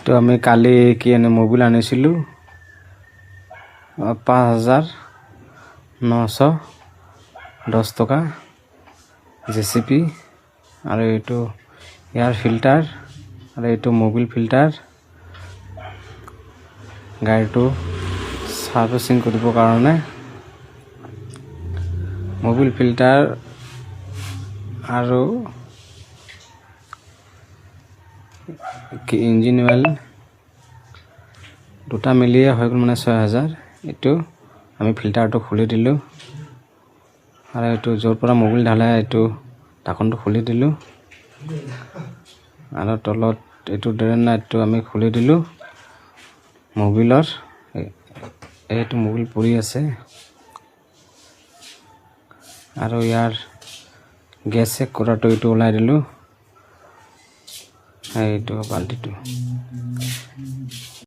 তো আমি কালি কি এনে মোবিল আনিছিলো 5,910 টকা জেসিপি আর এইটো এয়ার ফিল্টার আর এইটো মোবিল ফিল্টার গাড়িটো সার্ভিসিং কৰিব কাৰণে মোবিল ফিল্টাৰ আৰু কি ইঞ্জিন অয়েল দুটা মিলিয়ে হৈ গ'ল মানে 6,000 এটো আমি ফিল্টাৰটো খুলি দিলো আৰু এটো জোৰ পৰা মোবিল ঢালাই এটো ঢাকনটো খুলি দিলো আৰু তলত এটো ড্ৰেন নাইটটো আমি খুলি দিলো মোবিলৰ এইটো মোবিল পৰি আছে আৰু ইয়াৰ গেছ চেক কৰাটো এটো ওলাই দিলো এইটো বাল্টিটো